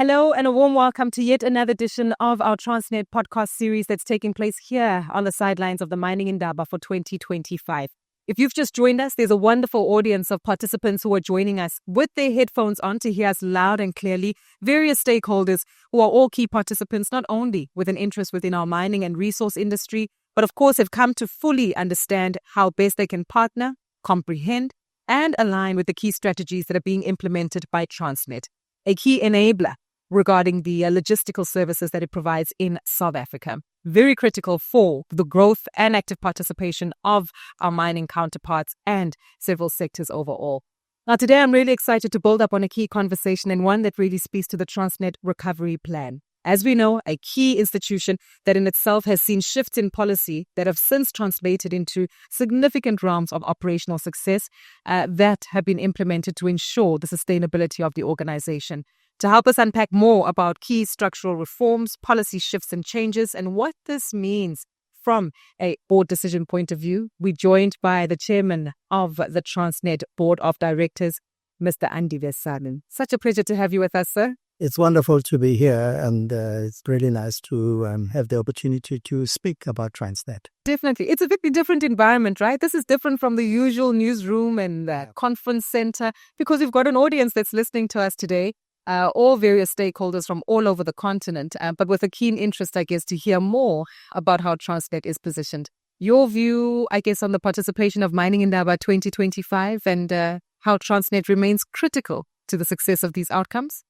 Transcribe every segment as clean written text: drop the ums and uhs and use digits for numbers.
Hello and a warm welcome to yet another edition of our Transnet podcast series that's taking place here on the sidelines of the mining Indaba for 2025. If you've just joined us, there's a wonderful audience of participants who are joining us with their headphones on to hear us loud and clearly, various stakeholders who are all key participants, not only with an interest within our mining and resource industry, but of course have come to fully understand how best they can partner, comprehend, and align with the key strategies that are being implemented by Transnet, a key enabler regarding the logistical services that it provides in South Africa. Very critical for the growth and active participation of our mining counterparts and several sectors overall. Now, today I'm really excited to build up on a key conversation and one that really speaks to the Transnet recovery plan. As we know, a key institution that in itself has seen shifts in policy that have since translated into significant realms of operational success that have been implemented to ensure the sustainability of the organization. To help us unpack more about key structural reforms, policy shifts and changes, and what this means from a board decision point of view, we're joined by the chairman of the Transnet Board of Directors, Mr. Andile Sangqu. Such a pleasure to have you with us, sir. It's wonderful to be here, and it's really nice to have the opportunity to speak about Transnet. Definitely. It's a very different environment, right? This is different from the usual newsroom and conference center, because we've got an audience that's listening to us today. All various stakeholders from all over the continent, but with a keen interest, I guess, to hear more about how Transnet is positioned. Your view, I guess, on the participation of Mining Indaba 2025 and how Transnet remains critical to the success of these outcomes?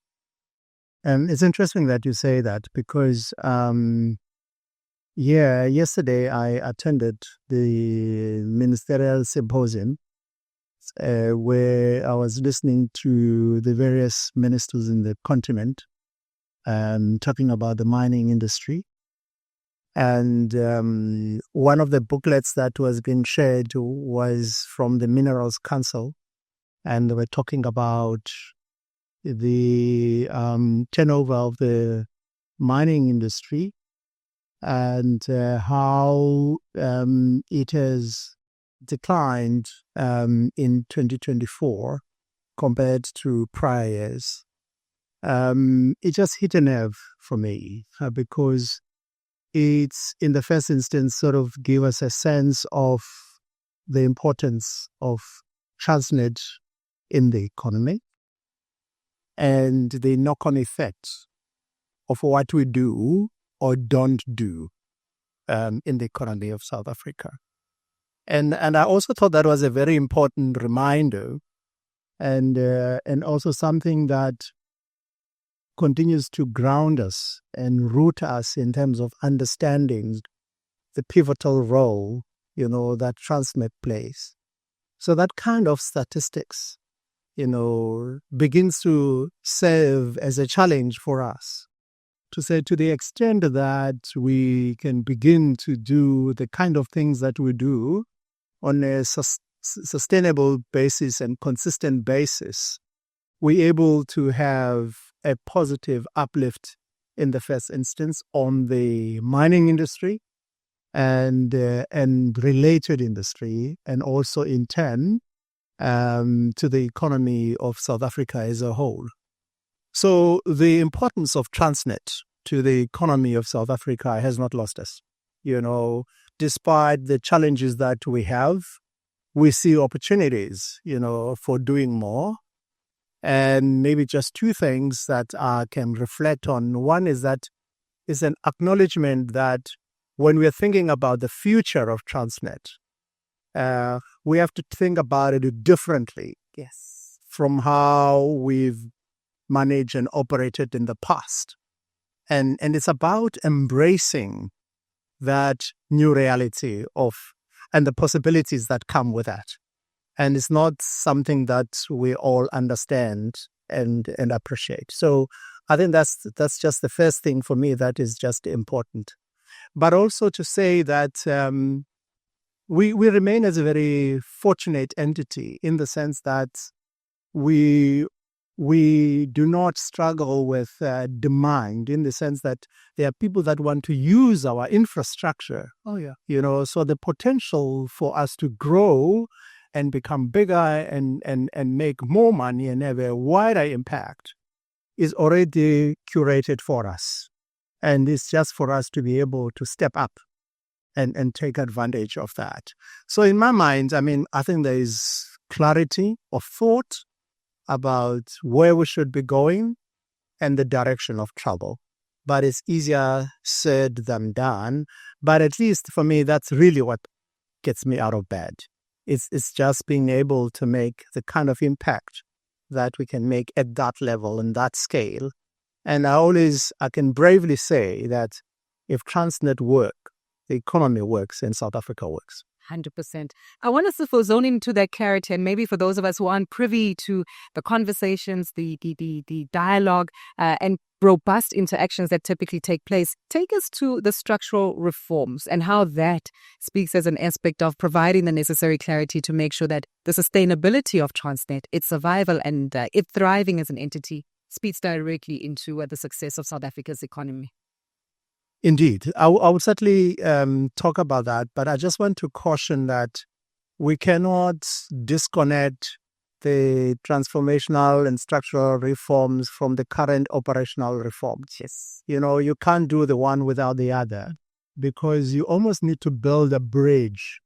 It's interesting that you say that because, yesterday I attended the ministerial symposium where I was listening to the various ministers in the continent and talking about the mining industry. And one of the booklets that was being shared was from the Minerals Council, and they were talking about the turnover of the mining industry and how it has declined in 2024 compared to prior years. It just hit a nerve for me because it's, in the first instance, sort of gave us a sense of the importance of Transnet in the economy and the knock-on effect of what we do or don't do in the economy of South Africa. And I also thought that was a very important reminder and also something that continues to ground us and root us in terms of understanding the pivotal role, that Transnet plays. So that kind of statistics, begins to serve as a challenge for us to say, to the extent that we can begin to do the kind of things that we do on a sustainable basis and consistent basis, we're able to have a positive uplift in the first instance on the mining industry and related industry, and also in turn to the economy of South Africa as a whole. So the importance of Transnet to the economy of South Africa has not lost us. Despite the challenges that we have, we see opportunities, for doing more. And maybe just two things that I can reflect on. One is that it's an acknowledgement that when we're thinking about the future of Transnet, we have to think about it differently. Yes. From how we've managed and operated in the past. And it's about embracing that new reality and the possibilities that come with that. And it's not something that we all understand and appreciate. So I think that's just the first thing for me that is just important. But also to say that we remain as a very fortunate entity in the sense that we do not struggle with demand, in the sense that there are people that want to use our infrastructure. Oh, yeah. So the potential for us to grow and become bigger and make more money and have a wider impact is already curated for us. And it's just for us to be able to step up and take advantage of that. So in my mind, I think there is clarity of thought about where we should be going and the direction of travel. But it's easier said than done. But at least for me, that's really what gets me out of bed. It's just being able to make the kind of impact that we can make at that level and that scale. And I can bravely say that if Transnet work, the economy works and South Africa works. 100%. I want us to zone into that clarity, and maybe for those of us who aren't privy to the conversations, the dialogue, and robust interactions that typically take place, take us to the structural reforms and how that speaks as an aspect of providing the necessary clarity to make sure that the sustainability of Transnet, its survival and it thriving as an entity, speaks directly into the success of South Africa's economy. Indeed. I would certainly talk about that, but I just want to caution that we cannot disconnect the transformational and structural reforms from the current operational reforms. Yes. You can't do the one without the other, because you almost need to build a bridge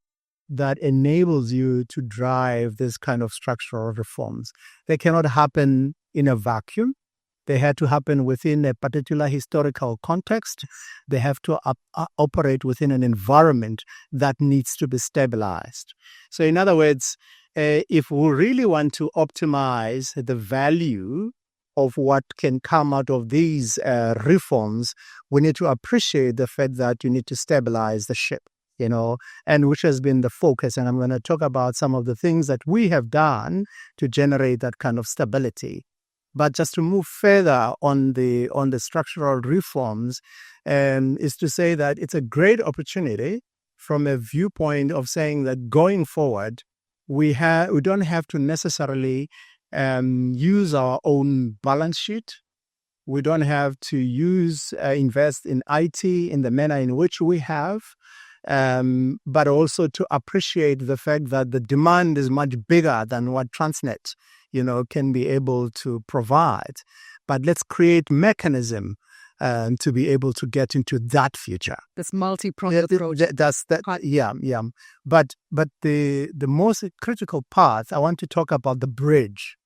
that enables you to drive this kind of structural reforms. They cannot happen in a vacuum. They had to happen within a particular historical context. They have to operate within an environment that needs to be stabilized. So in other words, if we really want to optimize the value of what can come out of these reforms, we need to appreciate the fact that you need to stabilize the ship, and which has been the focus. And I'm going to talk about some of the things that we have done to generate that kind of stability. But just to move further on the structural reforms, is to say that it's a great opportunity from a viewpoint of saying that going forward, we don't have to necessarily use our own balance sheet. We don't have to invest in IT in the manner in which we have, but also to appreciate the fact that the demand is much bigger than what Transnet can be able to provide. But let's create mechanism to be able to get into that future. This multi-pronged approach. Yeah. But the most critical part, I want to talk about the bridge.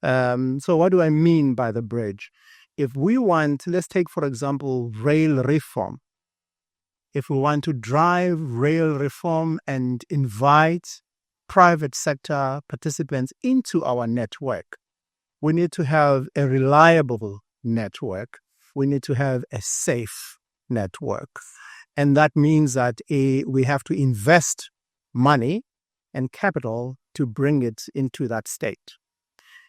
So what do I mean by the bridge? If we want, let's take, for example, rail reform. If we want to drive rail reform and invite private sector participants into our network, we need to have a reliable network. We need to have a safe network. And that means that we have to invest money and capital to bring it into that state.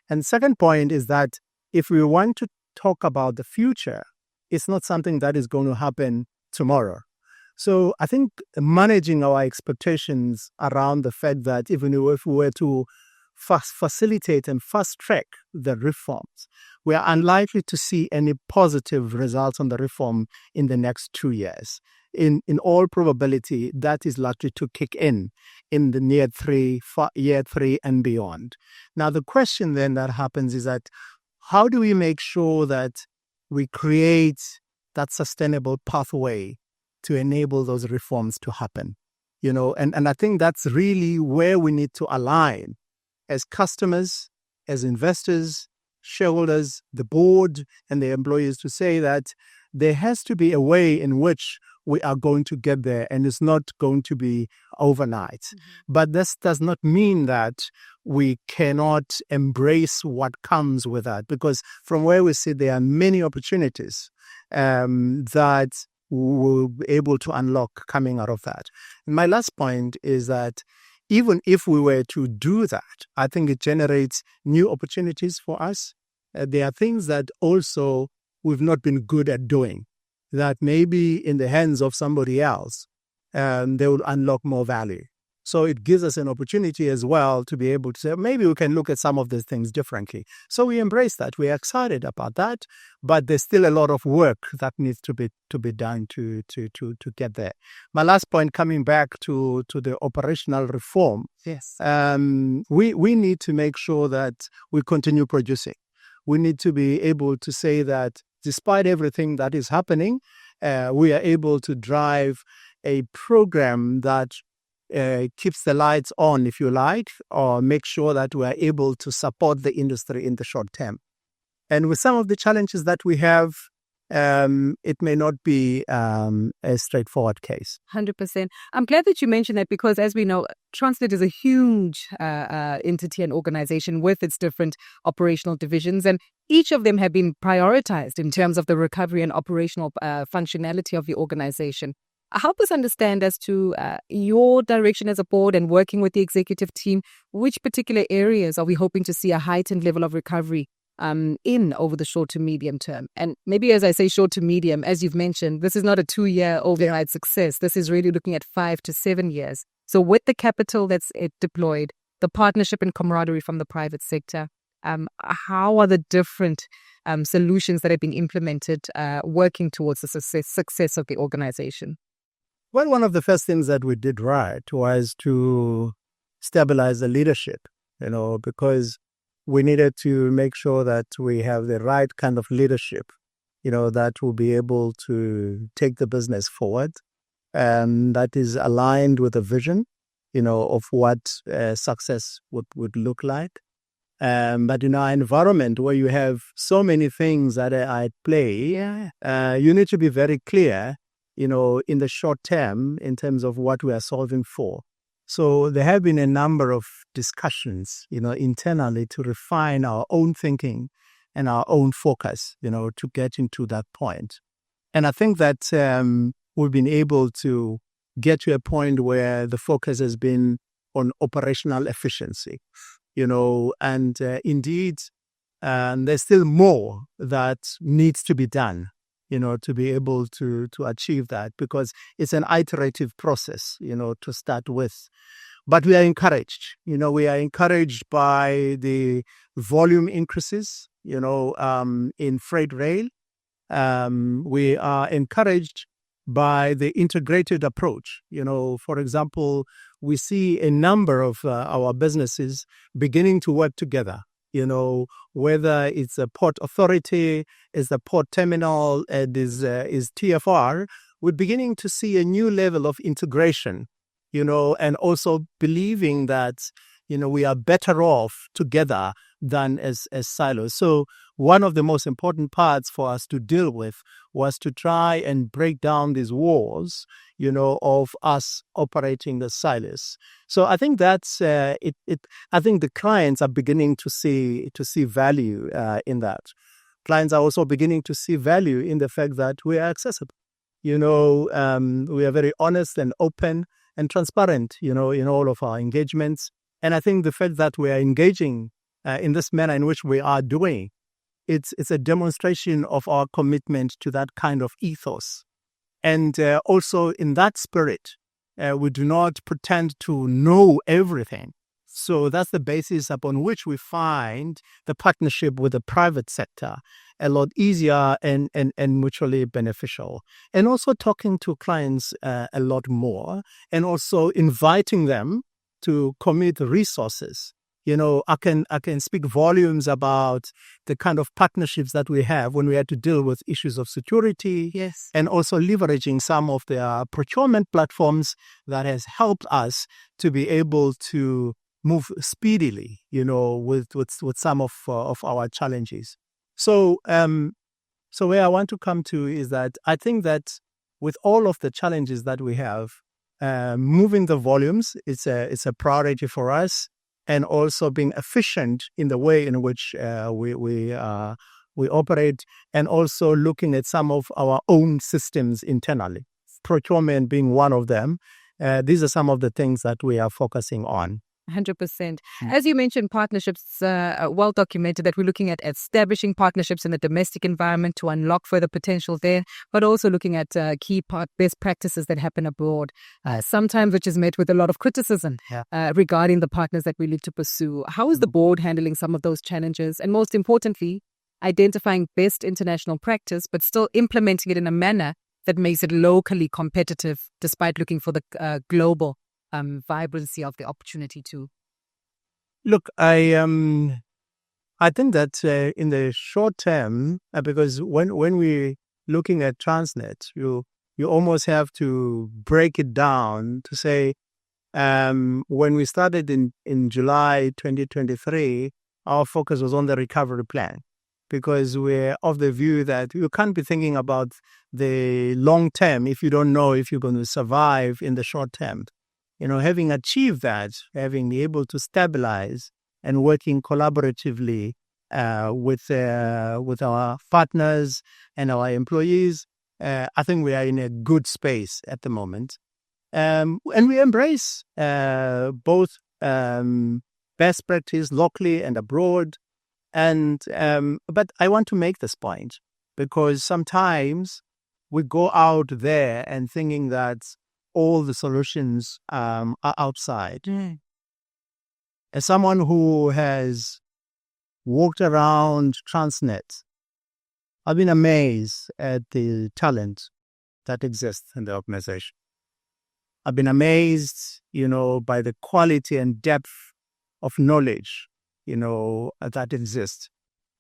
And second point is that if we want to talk about the future, it's not something that is going to happen tomorrow. So I think managing our expectations around the fact that even if we were to facilitate and fast track the reforms, we are unlikely to see any positive results on the reform in the next 2 years. In all probability, that is likely to kick in the year 3 and beyond. Now, the question then that happens is that how do we make sure that we create that sustainable pathway to enable those reforms to happen? And I think that's really where we need to align as customers, as investors, shareholders, the board, and the employees, to say that there has to be a way in which we are going to get there, and it's not going to be overnight. Mm-hmm. But this does not mean that we cannot embrace what comes with that, because from where we sit, there are many opportunities that we'll be able to unlock coming out of that. And my last point is that even if we were to do that, I think it generates new opportunities for us. There are things that also we've not been good at doing, that maybe in the hands of somebody else, they will unlock more value. So it gives us an opportunity as well to be able to say, maybe we can look at some of these things differently. So we embrace that. We're excited about that, but there's still a lot of work that needs to be done to get there. My last point, coming back to the operational reform. Yes. We need to make sure that we continue producing. we need to be able to say that despite everything that is happening, we are able to drive a program that keeps the lights on, if you like, or make sure that we are able to support the industry in the short term. And with some of the challenges that we have, it may not be a straightforward case. 100%. I'm glad that you mentioned that because, as we know, Transnet is a huge entity and organization with its different operational divisions, and each of them have been prioritized in terms of the recovery and operational functionality of the organization. Help us understand as to your direction as a board and working with the executive team, which particular areas are we hoping to see a heightened level of recovery in over the short to medium term? And maybe as I say short to medium, as you've mentioned, this is not a 2-year overnight success. This is really looking at 5 to 7 years. So with the capital that's deployed, the partnership and camaraderie from the private sector, how are the different solutions that have been implemented working towards the success of the organization? Well, one of the first things that we did right was to stabilize the leadership, because we needed to make sure that we have the right kind of leadership, that will be able to take the business forward, and that is aligned with a vision, of what success would look like. But in our environment where you have so many things that are at play, you need to be very clear, in the short term in terms of what we are solving for. So there have been a number of discussions, internally to refine our own thinking and our own focus, to get into that point. And I think that we've been able to get to a point where the focus has been on operational efficiency, and indeed, there's still more that needs to be done, to be able to achieve that, because it's an iterative process, to start with. But we are encouraged, by the volume increases, in freight rail. We are encouraged by the integrated approach. For example, we see a number of our businesses beginning to work together. Whether it's a port authority, is the port terminal, is TFR, we're beginning to see a new level of integration, and also believing that, we are better off together than as silos. So one of the most important parts for us to deal with was to try and break down these walls, of us operating the silos. So I think that's it. I think the clients are beginning to see value in that. Clients are also beginning to see value in the fact that we are accessible. We are very honest and open and transparent, in all of our engagements. And I think the fact that we are engaging in this manner in which we are doing, it's a demonstration of our commitment to that kind of ethos. And also in that spirit, we do not pretend to know everything. So that's the basis upon which we find the partnership with the private sector a lot easier and mutually beneficial. And also talking to clients a lot more, and also inviting them to commit resources. I can speak volumes about the kind of partnerships that we have when we had to deal with issues of security. Yes. And also leveraging some of their procurement platforms that has helped us to be able to move speedily, with some of our challenges. So where I want to come to is that I think that with all of the challenges that we have, moving the volumes, it's a priority for us, and also being efficient in the way in which we operate, and also looking at some of our own systems internally, procurement being one of them. These are some of the things that we are focusing on. 100%. As you mentioned, partnerships well documented, that we're looking at establishing partnerships in the domestic environment to unlock further potential there, but also looking at key best practices that happen abroad, sometimes which is met with a lot of criticism regarding the partners that we need to pursue. How is the board handling some of those challenges? And most importantly, identifying best international practice, but still implementing it in a manner that makes it locally competitive, despite looking for the global vibrancy of the opportunity too. Look, I I think that in the short term, because when we're looking at Transnet, you almost have to break it down to say, when we started in July 2023, our focus was on the recovery plan, because we're of the view that you can't be thinking about the long term if you don't know if you're going to survive in the short term. Having achieved that, having been able to stabilize and working collaboratively with our partners and our employees, I think we are in a good space at the moment. And we embrace both best practice locally and abroad. But I want to make this point, because sometimes we go out there and thinking that all the solutions are outside. As someone who has walked around Transnet, I've been amazed at the talent that exists in the organization. I've been amazed, by the quality and depth of knowledge, that exists.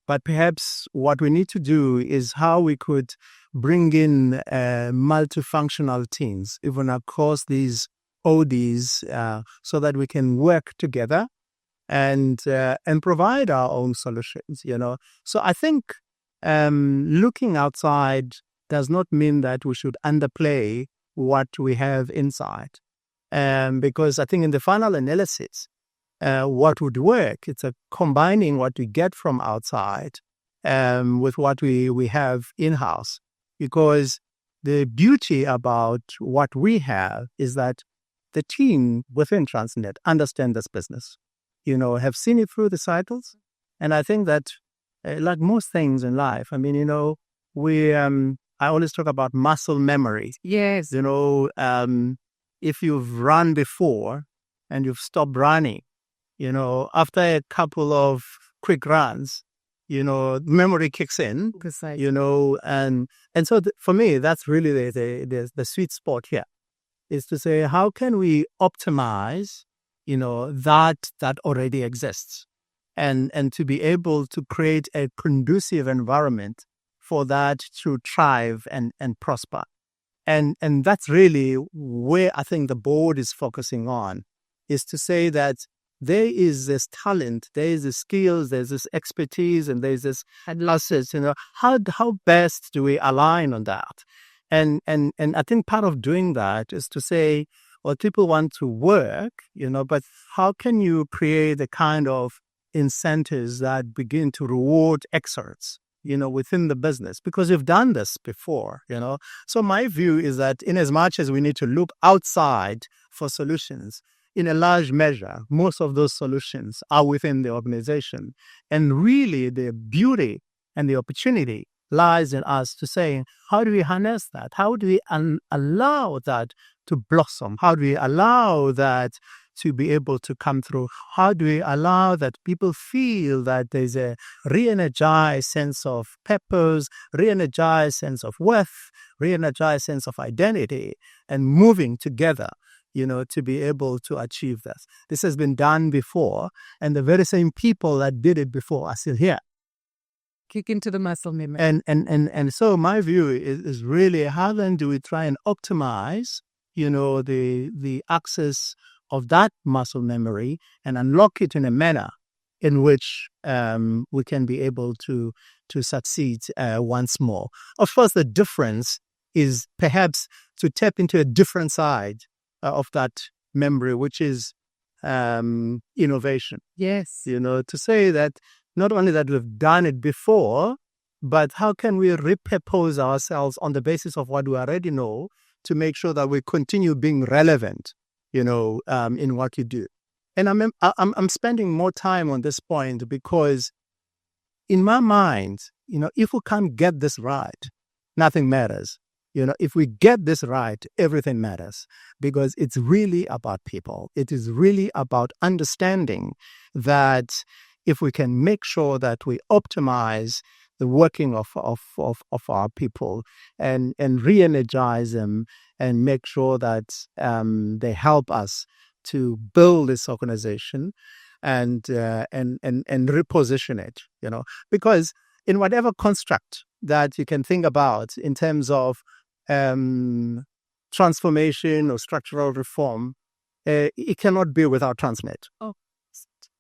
But perhaps what we need to do is how we could bring in multifunctional teams, even across these ODs, so that we can work together and provide our own solutions. So I think looking outside does not mean that we should underplay what we have inside, because I think in the final analysis, what would work, it's a combining what we get from outside with what we have in-house. Because the beauty about what we have is that the team within Transnet understand this business, have seen it through the cycles. And I think that like most things in life, I always talk about muscle memory. Yes. If you've run before and you've stopped running, after a couple of quick runs, memory kicks in, Precisely. and so for me, that's really the sweet spot here, is to say, how can we optimize, that already exists, and to be able to create a conducive environment for that to thrive and prosper. And that's really where I think the board is focusing on, is to say that there is this talent, there is this skills, there's this expertise, and there's this assets. How best do we align on that? And I think part of doing that is to say, well, people want to work, but how can you create the kind of incentives that begin to reward excellence, within the business? Because we've done this before, So my view is that in as much as we need to look outside for solutions, in a large measure, most of those solutions are within the organization. And really the beauty and the opportunity lies in us to say, how do we harness that? How do we allow that to blossom? How do we allow that to be able to come through? How do we allow that people feel that there's a re-energized sense of purpose, re-energized sense of worth, re-energized sense of identity, and moving together, to be able to achieve this? This has been done before, and the very same people that did it before are still here. Kick into the muscle memory. And so my view is really, how then do we try and optimize, the access of that muscle memory and unlock it in a manner in which we can be able to succeed once more. Of course, the difference is perhaps to tap into a different side of that memory, which is innovation. Yes. To say that not only that we've done it before, but how can we repurpose ourselves on the basis of what we already know to make sure that we continue being relevant, in what you do. And I'm spending more time on this point because in my mind, if we can't get this right, nothing matters. If we get this right, everything matters, because it's really about people. It is really about understanding that if we can make sure that we optimize the working of our people and re-energize them and make sure that they help us to build this organization, and reposition it, because in whatever construct that you can think about in terms of transformation or structural reform, it cannot be without Transnet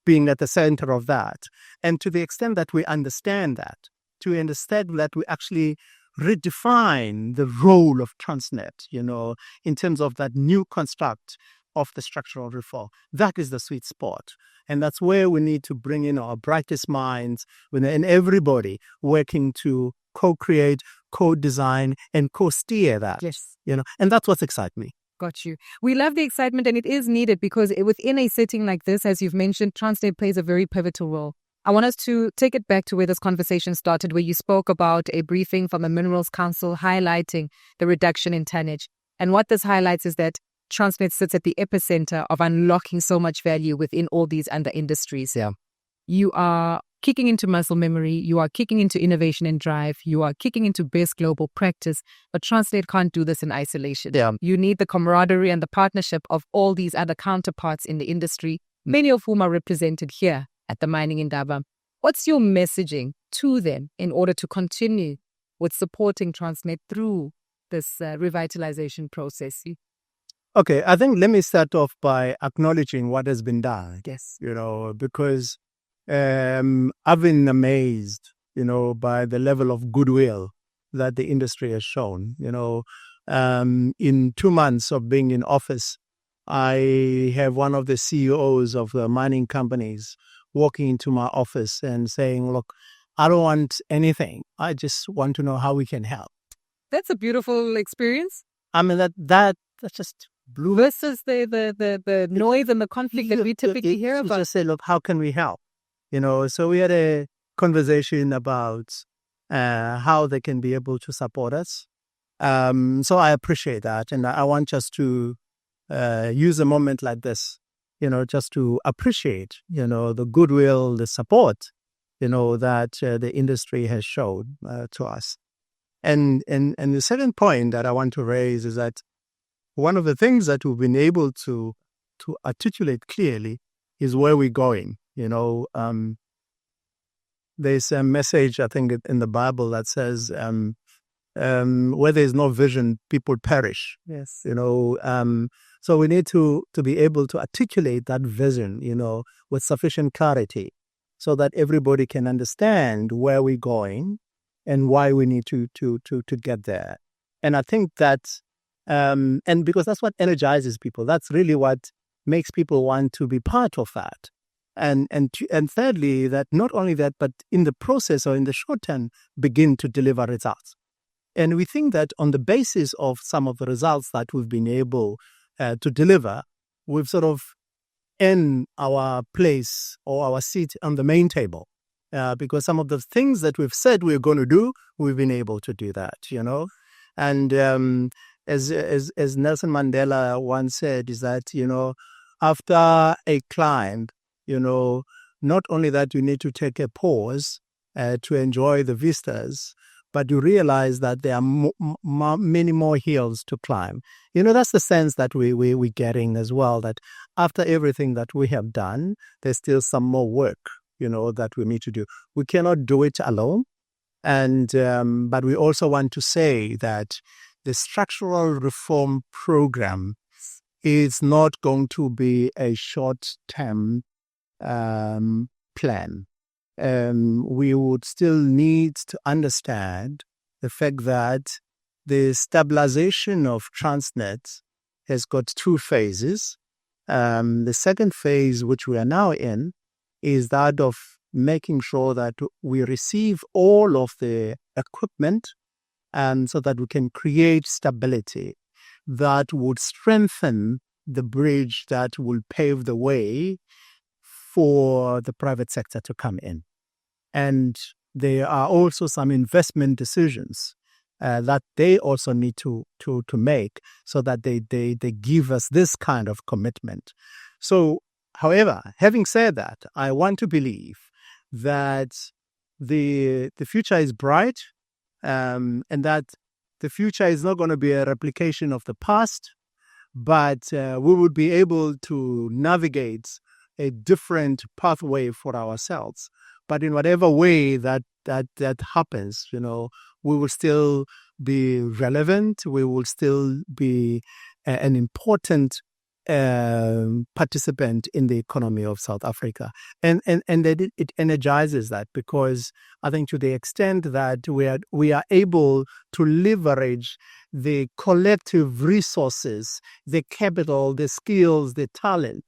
being at the center of that. And to the extent that we understand that, we actually redefine the role of Transnet, in terms of that new construct of the structural reform. That is the sweet spot. And that's where we need to bring in our brightest minds and everybody working to co-create, co-design, and co-steer that. Yes. And that's what excites me. Got you. We love the excitement, and it is needed because within a setting like this, as you've mentioned, Transnet plays a very pivotal role. I want us to take it back to where this conversation started, where you spoke about a briefing from the Minerals Council highlighting the reduction in tonnage. And what this highlights is that Transnet sits at the epicenter of unlocking so much value within all these under industries. Yeah. You are kicking into muscle memory, you are kicking into innovation and drive, you are kicking into best global practice, but Transnet can't do this in isolation. Yeah. You need the camaraderie and the partnership of all these other counterparts in the industry, many of whom are represented here at the Mining Indaba. What's your messaging to them in order to continue with supporting Transnet through this revitalization process? Okay, I think let me start off by acknowledging what has been done. Yes. Because I've been amazed, by the level of goodwill that the industry has shown. In 2 months of being in office, I have one of the CEOs of the mining companies walking into my office and saying, look, I don't want anything. I just want to know how we can help. That's a beautiful experience. I mean, that's just blue. Versus the noise and the conflict that we typically hear about. Just say, look, how can we help? So we had a conversation about how they can be able to support us. So I appreciate that. And I want just to use a moment like this, just to appreciate, the goodwill, the support, that the industry has shown to us. And the second point that I want to raise is that one of the things that we've been able to articulate clearly is where we're going. There's a message, I think, in the Bible that says, where there's no vision, people perish. Yes. So we need to be able to articulate that vision, with sufficient clarity so that everybody can understand where we're going and why we need to get there. And I think that, and because that's what energizes people, that's really what makes people want to be part of that. And thirdly, that not only that, but in the process or in the short term, begin to deliver results. And we think that on the basis of some of the results that we've been able to deliver, we've sort of earned our place or our seat on the main table. Because some of the things that we've said we're going to do, we've been able to do that, And as Nelson Mandela once said, is that, after a climb, not only that you need to take a pause to enjoy the vistas, but you realize that there are many more hills to climb. That's the sense that we're getting as well, that after everything that we have done, there's still some more work, that we need to do. We cannot do it alone. And but we also want to say that the structural reform program is not going to be a short-term plan. We would still need to understand the fact that the stabilization of Transnet has got 2 phases. The second phase, which we are now in, is that of making sure that we receive all of the equipment and so that we can create stability that would strengthen the bridge that will pave the way for the private sector to come in. And there are also some investment decisions that they also need to make so that they give us this kind of commitment. So, however, having said that, I want to believe that the future is bright and that the future is not going to be a replication of the past, but we would be able to navigate a different pathway for ourselves. But in whatever way that happens, we will still be relevant. We will still be an important participant in the economy of South Africa. And that it energizes that, because I think to the extent that we are able to leverage the collective resources, the capital, the skills, the talent,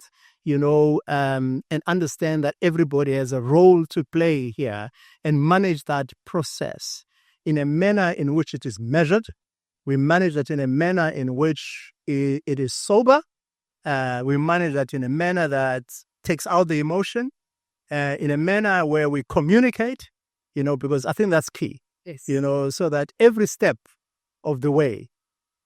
and understand that everybody has a role to play here, and manage that process in a manner in which it is measured. We manage that in a manner in which it is sober. We manage that in a manner that takes out the emotion, in a manner where we communicate, because I think that's key. Yes. So that every step of the way,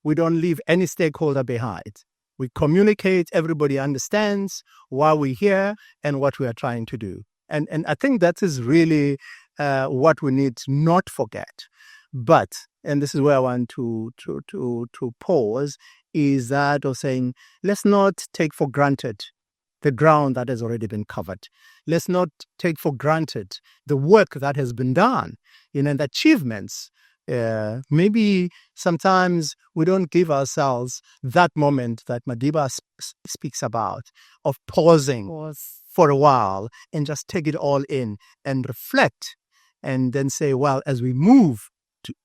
we don't leave any stakeholder behind. We communicate, everybody understands why we're here and what we are trying to do. And I think that is really what we need to not forget. But, and this is where I want to pause, is that of saying, let's not take for granted the ground that has already been covered. Let's not take for granted the work that has been done, and the achievements. Maybe sometimes we don't give ourselves that moment that Madiba speaks about, of pausing for a while and just take it all in and reflect, and then say, well, as we move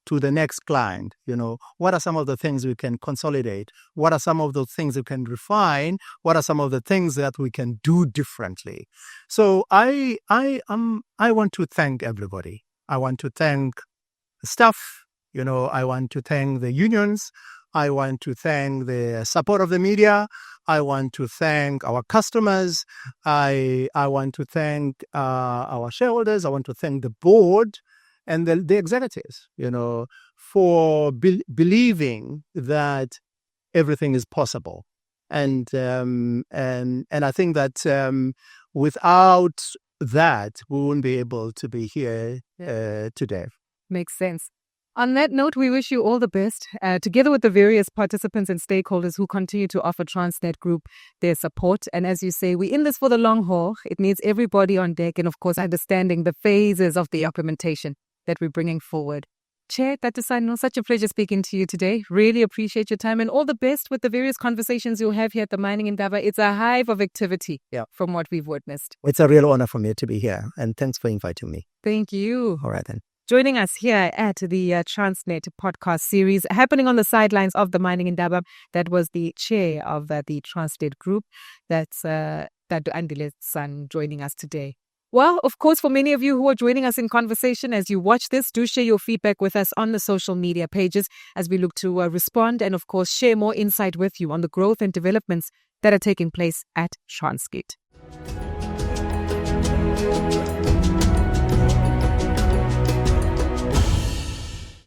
to the next client, what are some of the things we can consolidate? What are some of the things we can refine? What are some of the things that we can do differently? So I want to thank everybody. I want to thank the staff. I want to thank the unions. I want to thank the support of the media. I want to thank our customers. I want to thank our shareholders. I want to thank the board and the executives, for believing that everything is possible. And I think that without that, we wouldn't be able to be here today. Makes sense. On that note, we wish you all the best, together with the various participants and stakeholders who continue to offer Transnet Group their support. And as you say, we're in this for the long haul. It needs everybody on deck, and of course, understanding the phases of the implementation that we're bringing forward. Chair, that decided, such a pleasure speaking to you today. Really appreciate your time, and all the best with the various conversations you'll have here at the Mining Indaba. It's a hive of activity from what we've witnessed. It's a real honor for me to be here, and thanks for inviting me. Thank you. All right then. Joining us here at the Transnet podcast series, happening on the sidelines of the Mining Indaba, that was the chair of the Transnet Group. That's Andile Sangqu joining us today. Well, of course, for many of you who are joining us in conversation as you watch this, do share your feedback with us on the social media pages as we look to respond and, of course, share more insight with you on the growth and developments that are taking place at Transnet.